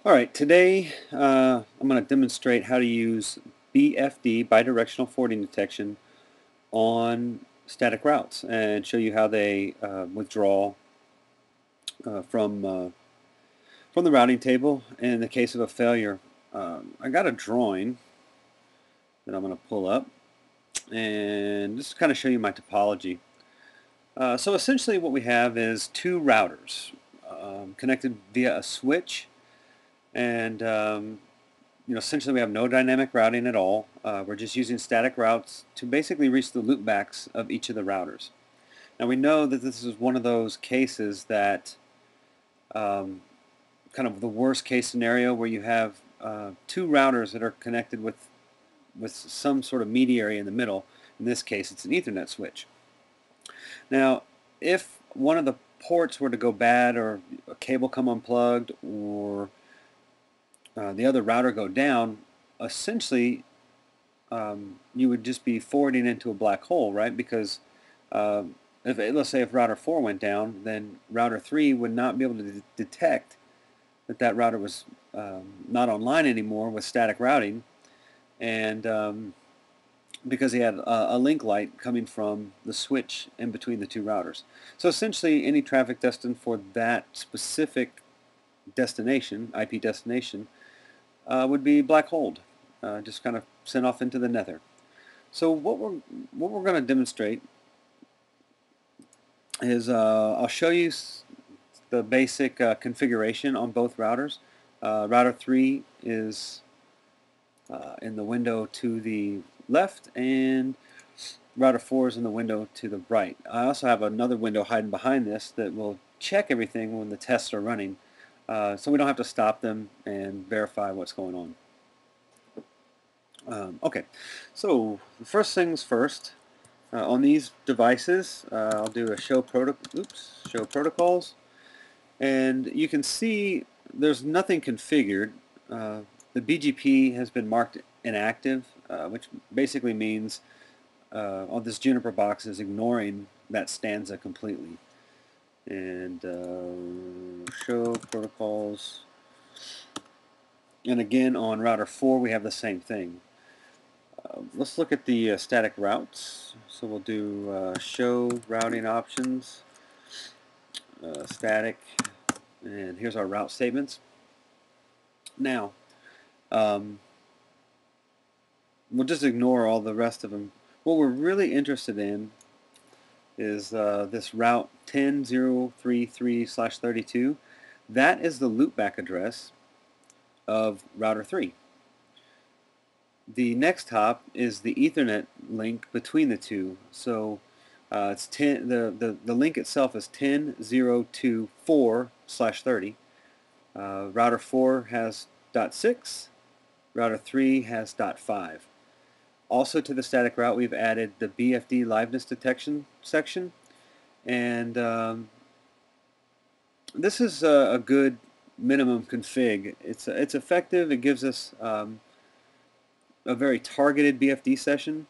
Alright, today I'm going to demonstrate how to use BFD, bidirectional forwarding detection, on static routes and show you how they withdraw uh, from uh, from the routing table in the case of a failure. I got a drawing that I'm going to pull up and just kind of show you my topology. So essentially what we have is two routers connected via a switch, and essentially we have no dynamic routing at all. We're just using static routes to basically reach the loopbacks of each of the routers. Now we know that this is one of those cases that kind of the worst case scenario where you have two routers that are connected with some sort of mediary in the middle. In this case, it's an Ethernet switch. Now, if one of the ports were to go bad, or a cable come unplugged, or the other router go down, essentially you would just be forwarding into a black hole, right? Because uh, let's say if router 4 went down, then router 3 would not be able to detect that router was not online anymore with static routing, and because he had a link light coming from the switch in between the two routers. So essentially any traffic destined for that specific destination, IP destination, would be black holed, just kind of sent off into the nether. So what we're going to demonstrate is I'll show you the basic configuration on both routers. Router 3 is in the window to the left, and router 4 is in the window to the right. I also have another window hiding behind this that will check everything when the tests are running, so we don't have to stop them and verify what's going on. Okay, so first things first. On these devices, I'll do a show protocols, and you can see there's nothing configured. The BGP has been marked inactive, which basically means on this Juniper box is ignoring that stanza completely. And show protocols, and again on router 4 we have the same thing. Let's look at the static routes. So we'll do show routing options, static, and here's our route statements. Now, um, we'll just ignore all the rest of them. What we're really interested in is this route 10033/32. That is the loopback address of router 3. The next hop is the Ethernet link between the two. So it's 10. The link itself is 10.024/30. Router 4 has .6. Router 3 has .5. Also to the static route, we've added the BFD liveness detection section, and this is a good minimum config. It's effective. It gives us a very targeted BFD session.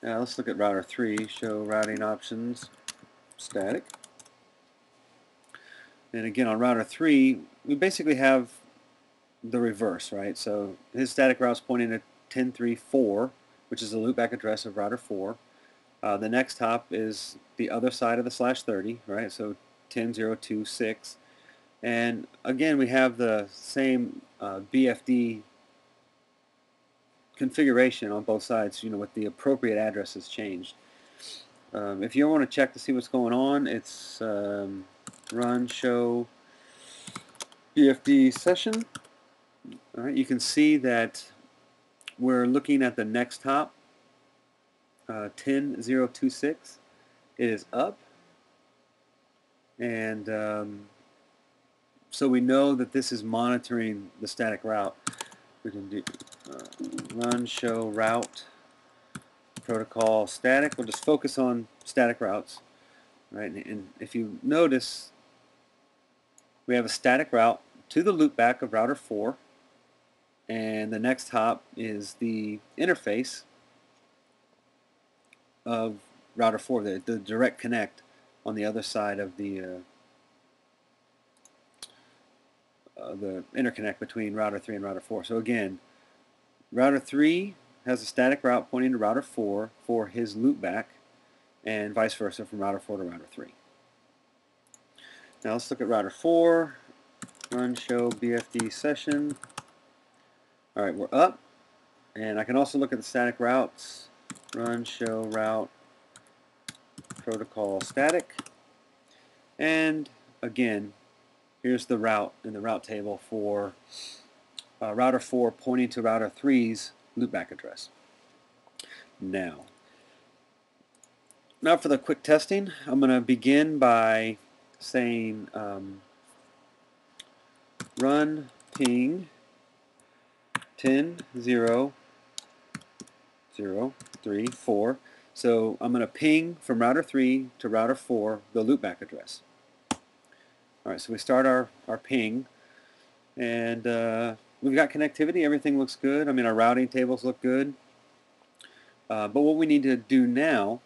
Now let's look at router 3, show routing options, static. And again on router 3, we basically have the reverse, right? So his static route is pointing to 10.3.4, which is the loopback address of router 4. The next hop is the other side of the /30, right? So 10.0.2.6. And again, we have the same BFD configuration on both sides, with the appropriate addresses changed. If you want to check to see what's going on, it's run show BFD session. All right, you can see that we're looking at the next hop, 10.0.2.6. It is up, and so we know that this is monitoring the static route. We can do run show route protocol static. We'll just focus on static routes, right? And if you notice, we have a static route to the loopback of router 4, and the next hop is the interface of router 4, the direct connect on the other side of the the interconnect between router 3 and router 4. So again, router 3 has a static route pointing to router 4 for his loopback, and vice versa from router 4 to router 3. Now let's look at router 4. Run show BFD session. Alright, we're up. And I can also look at the static routes. Run show route protocol static. And again, here's the route in the route table for router 4 pointing to router 3's loopback address. Now for the quick testing, I'm going to begin by saying run ping 10.0.0.3.4. So I'm going to ping from router 3 to router 4 the loopback address. Alright, so we start our ping, and we've got connectivity. Everything looks good. I mean, our routing tables look good. But what we need to do now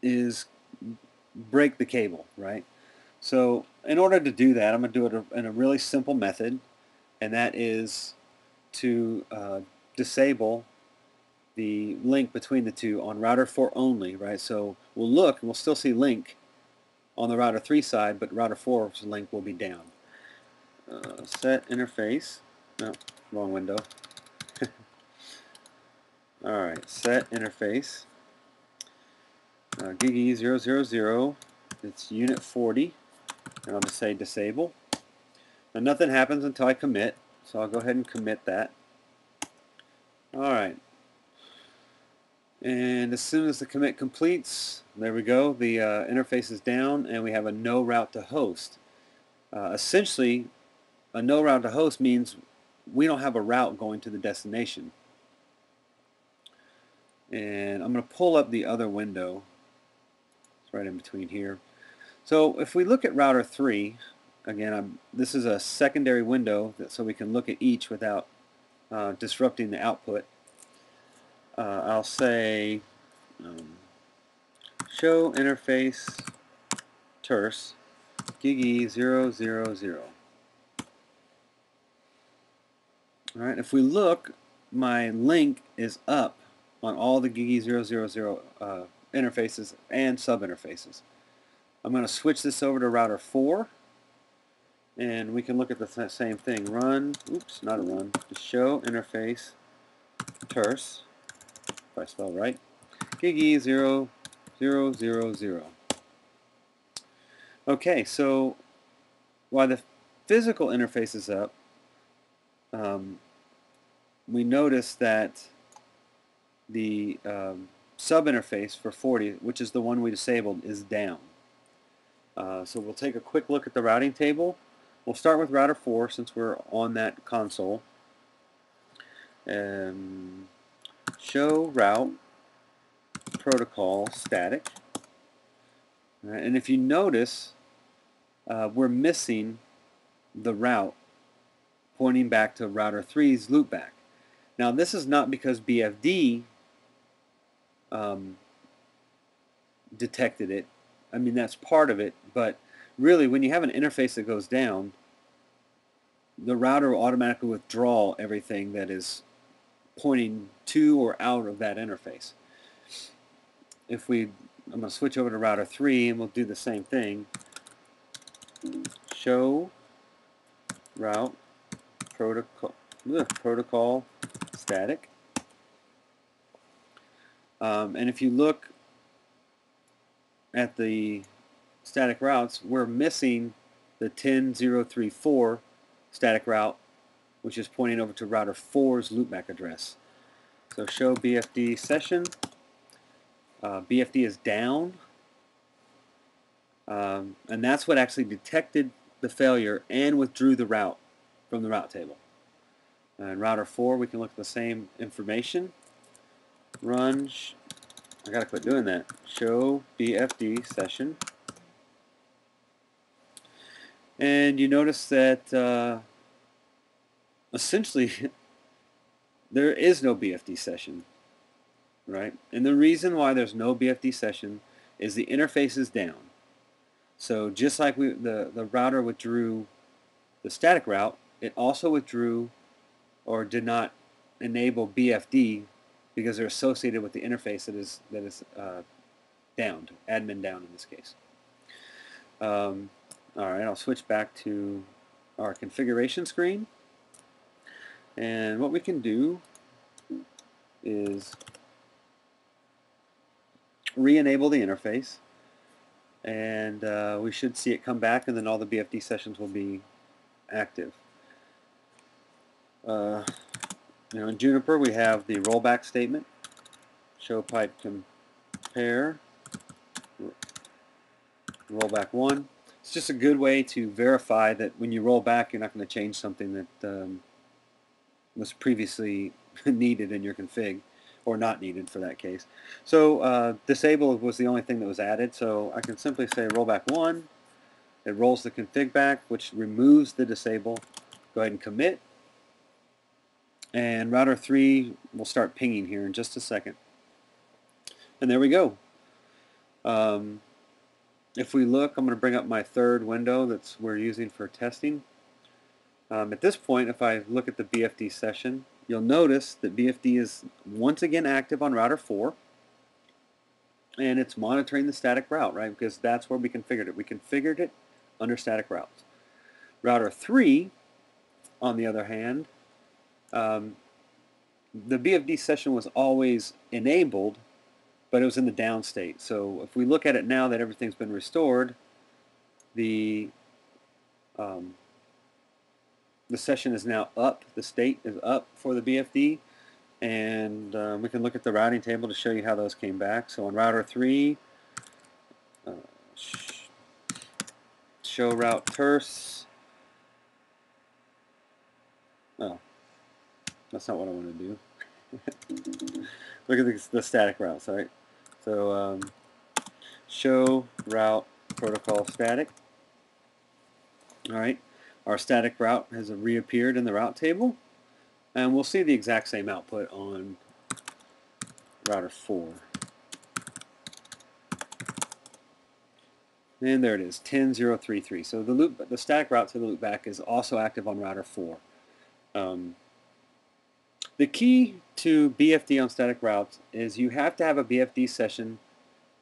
is break the cable, right? So in order to do that, I'm going to do it in a really simple method, and that is to disable the link between the two on router 4 only, right? So we'll look and we'll still see link on the router 3 side, but router 4's link will be down. Set interface. No, wrong window. Alright, set interface. Gigi 000. It's unit 40. And I'll just say disable. Now nothing happens until I commit, so I'll go ahead and commit that. Alright. And as soon as the commit completes, there we go, the interface is down and we have a no route to host. Essentially, a no route to host means we don't have a route going to the destination. And I'm going to pull up the other window. It's right in between here. So if we look at router 3, again, this is a secondary window so we can look at each without disrupting the output. I'll say show interface terse Gigi 000. Alright, if we look, my link is up on all the Gigi 000 interfaces and sub-interfaces. I'm going to switch this over to router 4, and we can look at the same thing. Run, oops, not a run, show interface terse, if I spell right, Gigi 000. Okay, so while the physical interface is up, we notice that the sub-interface for 40, which is the one we disabled, is down. So we'll take a quick look at the routing table. We'll start with router 4 since we're on that console. Show route protocol static. And if you notice, we're missing the route pointing back to router 3's loopback. Now this is not because BFD detected it. I mean, that's part of it, but really when you have an interface that goes down, the router will automatically withdraw everything that is pointing to or out of that interface. I'm going to switch over to router 3 and we'll do the same thing. Show route protocol static. And if you look at the static routes, we're missing the 10.0.3.4 static route, which is pointing over to router 4's loopback address. So show BFD session. BFD is down, and that's what actually detected the failure and withdrew the route from the route table. In router 4, we can look at the same information. Run, I gotta quit doing that. Show BFD session. And you notice that essentially there is no BFD session, right? And the reason why there's no BFD session is the interface is down. So just like the router withdrew the static route, it also withdrew or did not enable BFD because they're associated with the interface that is downed, admin down in this case. All right, I'll switch back to our configuration screen. And what we can do is re-enable the interface. And we should see it come back, and then all the BFD sessions will be active. In Juniper, we have the rollback statement, show pipe compare, rollback 1. It's just a good way to verify that when you roll back, you're not going to change something that was previously needed in your config, or not needed for that case. So disable was the only thing that was added, so I can simply say rollback 1. It rolls the config back, which removes the disable. Go ahead and commit. And router 3 will start pinging here in just a second. And there we go. If we look, I'm going to bring up my third window that we're using for testing. At this point, if I look at the BFD session, you'll notice that BFD is once again active on router 4. And it's monitoring the static route, right? Because that's where we configured it. We configured it under static routes. Router 3, on the other hand, the BFD session was always enabled, but it was in the down state. So if we look at it now that everything's been restored, the session is now up. The state is up for the BFD, and we can look at the routing table to show you how those came back. So on router 3, show route terse. Oh, that's not what I want to do. Look at the static routes, all right? So show route protocol static. All right, our static route has reappeared in the route table, and we'll see the exact same output on router 4. And there it is, 10.0.3.3. So the static route to the loopback is also active on router 4. The key to BFD on static routes is you have to have a BFD session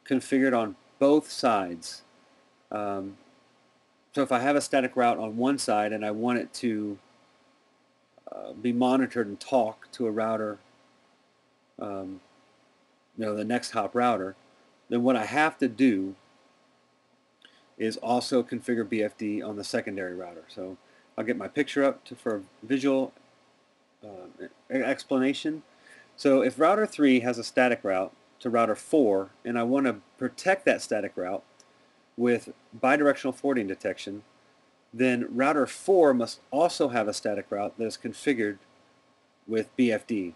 configured on both sides. So if I have a static route on one side and I want it to be monitored and talk to a router, the next hop router, then what I have to do is also configure BFD on the secondary router. So I'll get my picture up for a visual explanation. So if router 3 has a static route to router 4, and I want to protect that static route with bidirectional forwarding detection, then router 4 must also have a static route that is configured with BFD,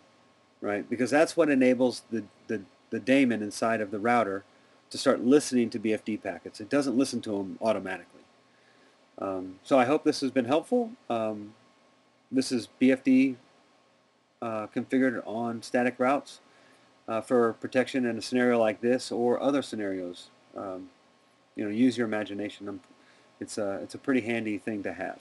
right? Because that's what enables the daemon inside of the router to start listening to BFD packets. It doesn't listen to them automatically. So I hope this has been helpful. This is BFD configured on static routes for protection in a scenario like this or other scenarios. Use your imagination. It's a pretty handy thing to have.